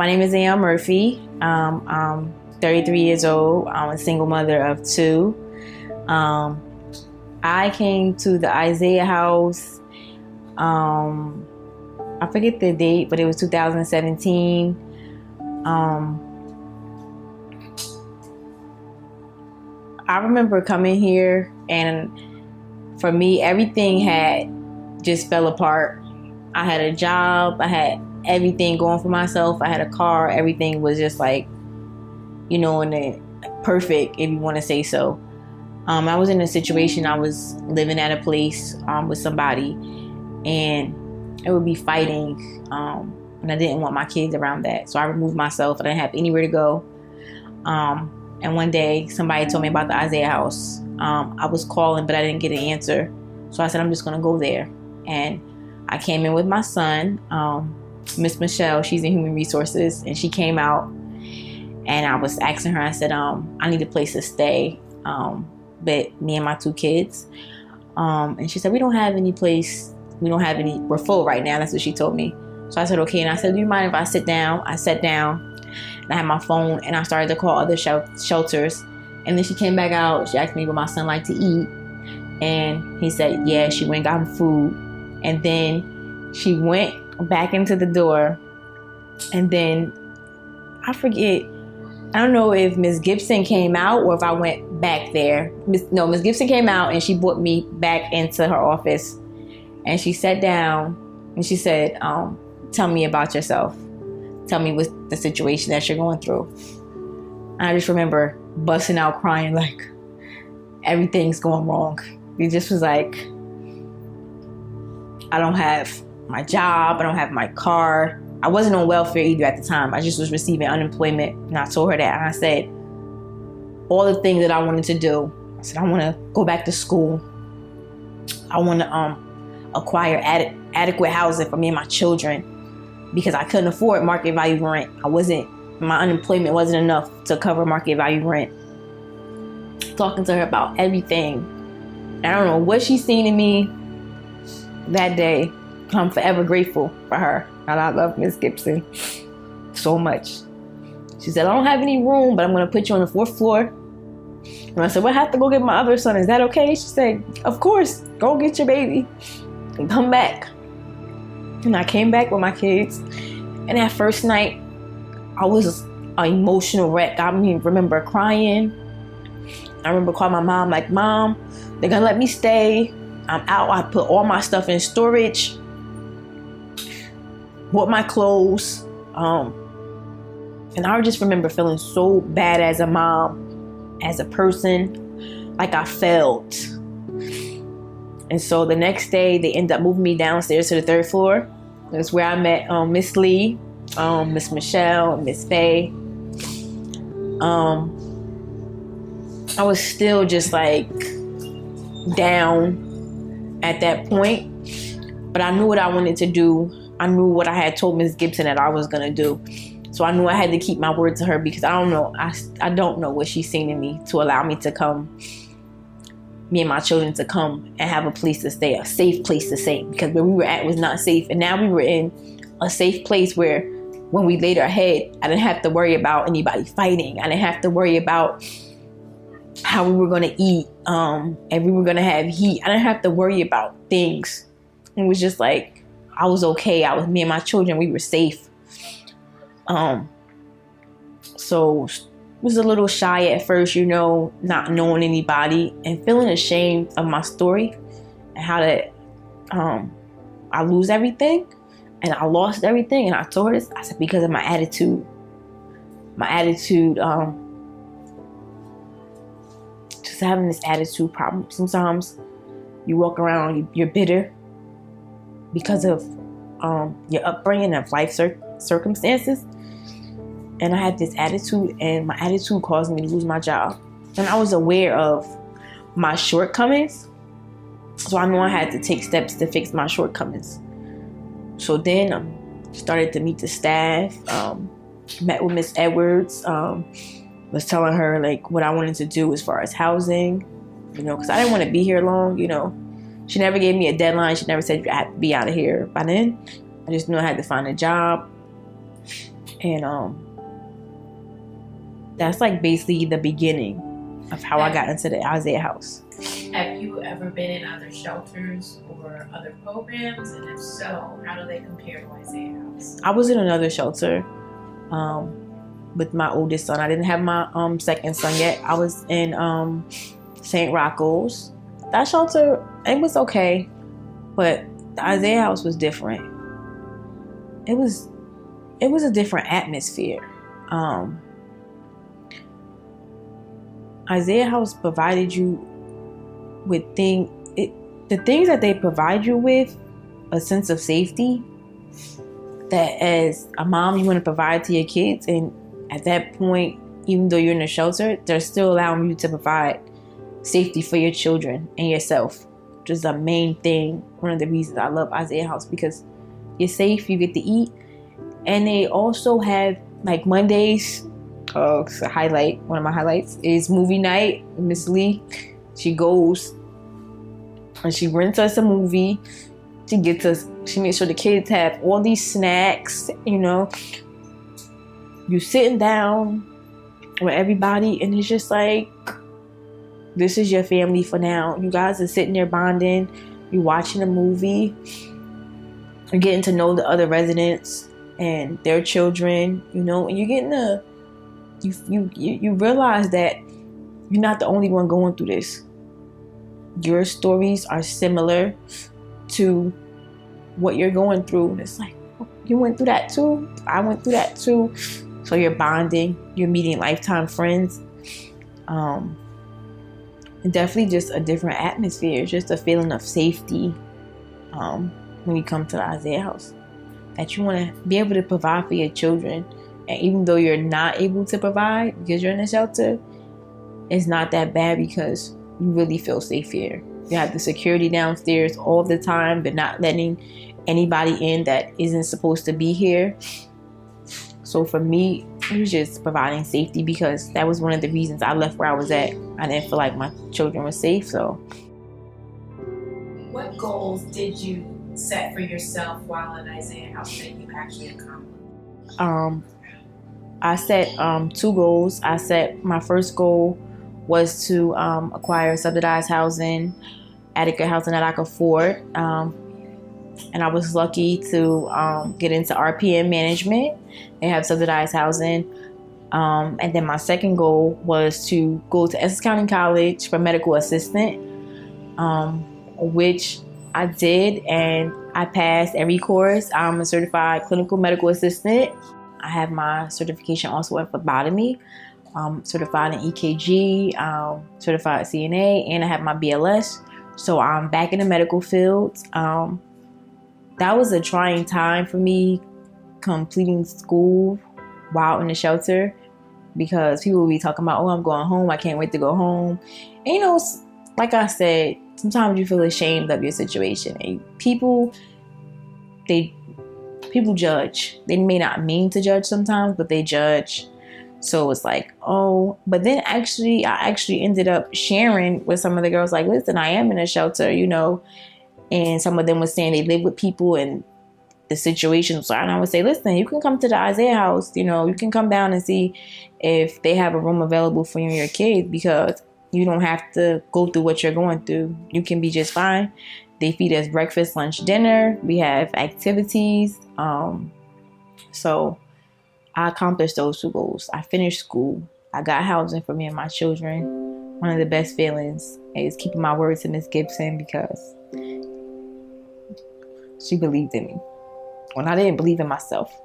My name is Danielle Murphy. I'm 33 years old. I'm a single mother of two. I came to the Isaiah house. I forget the date, but it was 2017. I remember coming here, and for me, everything had just fell apart. I had a job. I had everything going for myself. I had a car. Everything was just like, in the perfect, if you want to say so. I was in a situation. I was living at a place with somebody, and it would be fighting, and I didn't want my kids around that. So I removed myself. I didn't have anywhere to go. And one day, somebody told me about the Isaiah house. I was calling, but I didn't get an answer. So I said, I'm just going to go there. And I came in with my son, Miss Michelle. She's in Human Resources. And she came out, and I was asking her, I said, I need a place to stay, but me and my two kids. And she said, we don't have any place. We're full right now. That's what she told me. So I said, okay. And I said, do you mind if I sit down? I sat down. And I had my phone, and I started to call other shelters. And then she came back out. She asked me what my son liked to eat. And he said, yeah, she went and got him food. And then she went back into the door. And then I forget. I don't know if Miss Gibson came out or if I went back there. Miss Gibson came out, and she brought me back into her office. And she sat down, and she said, tell me about yourself. Tell me what's the situation that you're going through. And I just remember busting out crying like everything's going wrong. It just was like, I don't have my job. I don't have my car. I wasn't on welfare either at the time. I just was receiving unemployment. And I told her that. And I said, all the things that I wanted to do. I said, I want to go back to school. I want to acquire adequate housing for me and my children, because I couldn't afford market value rent. My unemployment wasn't enough to cover market value rent. Talking to her about everything. I don't know what she's seen in me that day. I'm forever grateful for her. And I love Miss Gibson so much. She said, I don't have any room, but I'm going to put you on the 4th floor. And I said, well, I have to go get my other son. Is that okay? She said, of course. Go get your baby and come back. And I came back with my kids. And that first night, I was an emotional wreck. I remember crying. I remember calling my mom, like, Mom, they're going to let me stay. I'm out. I put all my stuff in storage. Bought my clothes. And I just remember feeling so bad as a mom, as a person, like I failed. And so the next day, they ended up moving me downstairs to the 3rd floor. That's where I met Miss Lee, Miss Michelle, Miss Faye. I was still just like down at that point, but I knew what I wanted to do. I knew what I had told Miss Gibson that I was gonna do. So I knew I had to keep my word to her, because I don't know what she's seen in me to allow me to come. Me and my children to come and have a place to stay, a safe place to stay, because where we were at was not safe. And now we were in a safe place where when we laid our head, I didn't have to worry about anybody fighting. I didn't have to worry about how we were going to eat, and we were going to have heat. I didn't have to worry about things. It was just like, I was okay. Me and my children, we were safe. So was a little shy at first, not knowing anybody and feeling ashamed of my story and how that I lose everything and I lost everything. And I told her this, I said, because of my attitude, just having this attitude problem. Sometimes you walk around, you're bitter because of your upbringing of life circumstances. And I had this attitude, and my attitude caused me to lose my job. And I was aware of my shortcomings, so I knew I had to take steps to fix my shortcomings. So then I started to meet the staff, met with Miss Edwards, was telling her like what I wanted to do as far as housing, because I didn't want to be here long, She never gave me a deadline. She never said I had to be out of here by then. I just knew I had to find a job. And that's like basically the beginning of how I got into the Isaiah House. Have you ever been in other shelters or other programs? And if so, how do they compare to Isaiah House? I was in another shelter with my oldest son. I didn't have my second son yet. I was in St. Rocco's. That shelter, it was okay, but the Isaiah House was different. It was a different atmosphere. Isaiah House provided you with the things that they provide you with, a sense of safety that as a mom you want to provide to your kids. And at that point, even though you're in a shelter, they're still allowing you to provide safety for your children and yourself, which is the main thing. One of the reasons I love Isaiah House, because you're safe, you get to eat. And they also have like Mondays. Oh, it's a highlight. One of my highlights is movie night. Miss Lee, she goes and she rents us a movie. She makes sure the kids have all these snacks, you know. You sitting down with everybody and it's just like, this is your family for now. You guys are sitting there bonding. You're watching a movie. You're getting to know the other residents and their children, you know, and you're getting you realize that you're not the only one going through this. Your stories are similar to what you're going through. And it's like, oh, you went through that too? I went through that too. So you're bonding, you're meeting lifetime friends. And definitely just a different atmosphere. It's just a feeling of safety when you come to the Isaiah House. That you want to be able to provide for your children. And even though you're not able to provide because you're in a shelter, it's not that bad because you really feel safe here. You have the security downstairs all the time. They're not letting anybody in that isn't supposed to be here. So for me, it was just providing safety, because that was one of the reasons I left where I was at. I didn't feel like my children were safe. So, what goals did you set for yourself while in Isaiah House that you actually accomplished? I set 2 goals. My first goal was to acquire subsidized housing, adequate housing that I could afford. And I was lucky to get into RPM management and have subsidized housing. And then my second goal was to go to Essex County College for medical assistant, which I did, and I passed every course. I'm a certified clinical medical assistant. I have my certification also in phlebotomy, certified in EKG, certified CNA, and I have my BLS. So I'm back in the medical field. That was a trying time for me, completing school while in the shelter, because people will be talking about, oh, I'm going home. I can't wait to go home. And, you know, like I said, sometimes you feel ashamed of your situation. And people judge. They may not mean to judge sometimes, but they judge. So it's like, oh, but then I actually ended up sharing with some of the girls, like, listen, I am in a shelter, you know, and some of them were saying they live with people and the situation. So I would say, listen, you can come to the Isaiah House, you know, you can come down and see if they have a room available for you and your kids, because you don't have to go through what you're going through. You can be just fine. They feed us breakfast, lunch, dinner. We have activities. So I accomplished those 2 goals. I finished school. I got housing for me and my children. One of the best feelings is keeping my word to Miss Gibson, because she believed in me when I didn't believe in myself.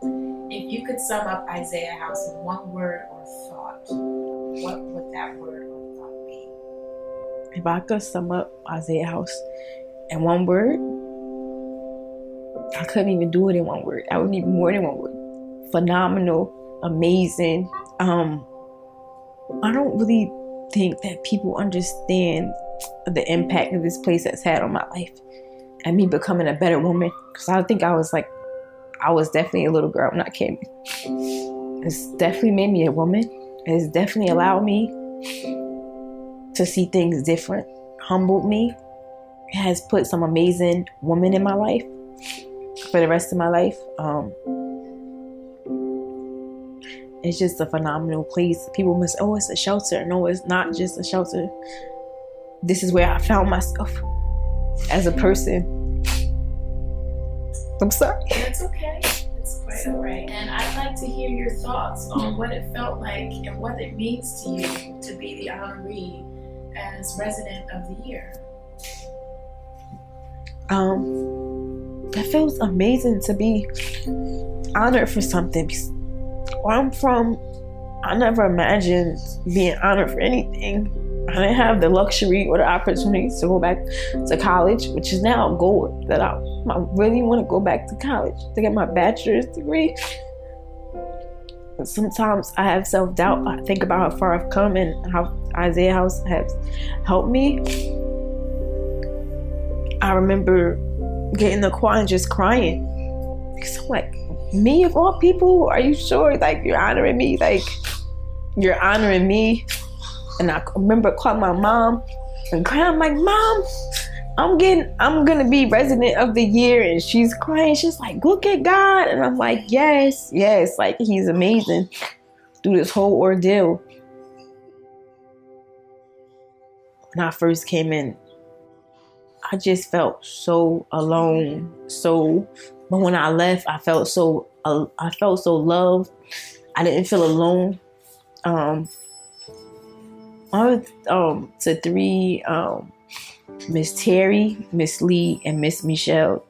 If you could sum up Isaiah House in one word or thought, what would that word or thought be? If I could sum up Isaiah House in one word, I couldn't even do it in one word. I would need more than one word. Phenomenal, amazing. I don't really think that people understand the impact that this place has had on my life and me becoming a better woman. Because I think I was definitely a little girl. I'm not kidding. It's definitely made me a woman. It's definitely allowed me to see things different, humbled me. It has put some amazing women in my life for the rest of my life. it's just a phenomenal place. People must, oh, it's a shelter. No, it's not just a shelter. This is where I found myself as a person. I'm sorry. That's okay. It's quite all right. And I'd like to hear your thoughts on what it felt like and what it means to you to be the honoree as Resident of the Year. It feels amazing to be honored for something. Where I'm from, I never imagined being honored for anything. I didn't have the luxury or the opportunity to go back to college, which is now a goal that I really want to go back to college to get my bachelor's degree. And sometimes I have self-doubt. I think about how far I've come and how Isaiah House has helped me. I remember getting in the car and just crying. Because I'm like, me of all people, are you sure? Like, you're honoring me? Like, you're honoring me? And I remember calling my mom and crying. I'm like, Mom, I'm gonna be Resident of the Year. And she's crying. She's like, look at God. And I'm like, yes, like, he's amazing through this whole ordeal. When I first came in, I just felt so alone. But when I left, I felt so loved. I didn't feel alone. I was to 3 Miss Terry, Miss Lee, and Miss Michelle.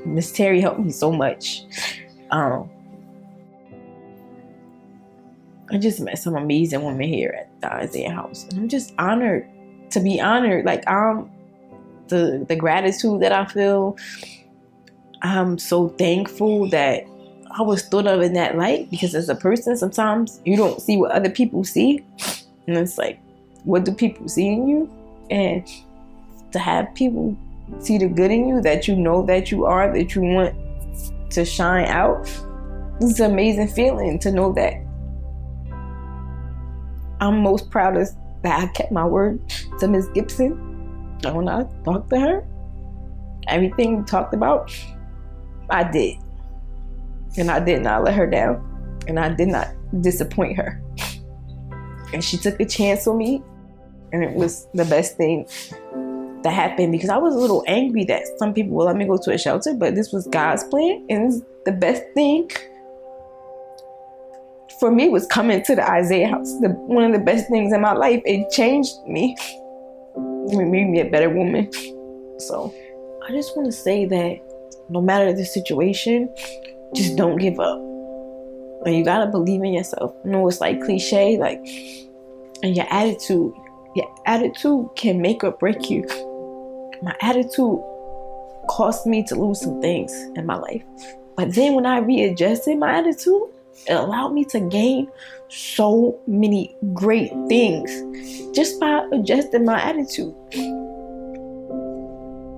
Miss Terry helped me so much. I just met some amazing women here at the Isaiah House, and I'm just honored to be honored. Like, the gratitude that I feel. I'm so thankful that I was thought of in that light, because as a person, sometimes you don't see what other people see. And it's like, what do people see in you? And to have people see the good in you, that you know that you are, that you want to shine out, it's an amazing feeling to know that. I'm most proud of that I kept my word to Miss Gibson. And when I talked to her, everything we talked about, I did. And I did not let her down. And I did not disappoint her. And she took a chance on me. And it was the best thing that happened, because I was a little angry that some people would let me go to a shelter, but this was God's plan. And the best thing for me was coming to the Isaiah House. One of the best things in my life. It changed me. It made me a better woman. So I just want to say that no matter the situation, just don't give up. And you gotta believe in yourself. I know it's like cliche, like, and your attitude can make or break you. My attitude cost me to lose some things in my life. But then when I readjusted my attitude, it allowed me to gain so many great things just by adjusting my attitude.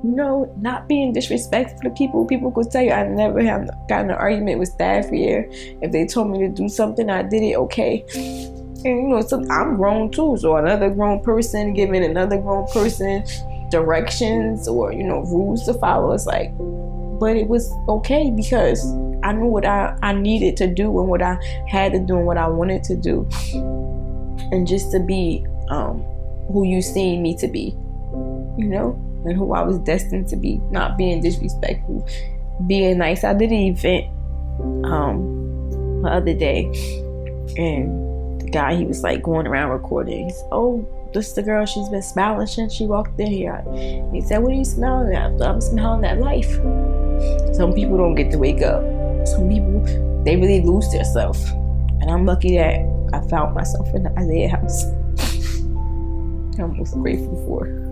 You know, not being disrespectful to people. People could tell you I never have gotten an argument with staff here. If they told me to do something, I did it okay. And you know, I'm grown too. So another grown person giving another grown person directions or, you know, rules to follow. It's like, but it was okay because I knew what I needed to do and what I had to do and what I wanted to do. And just to be who you seen me to be, you know? And who I was destined to be, not being disrespectful, being nice. I did an event the other day, and the guy, he was like going around recording. He said, oh, this is the girl, she's been smiling since she walked in here. He said, what are you smiling at? I'm smiling at life. Some people don't get to wake up. Some people, they really lose themselves. And I'm lucky that I found myself in the Isaiah House. I'm most grateful for.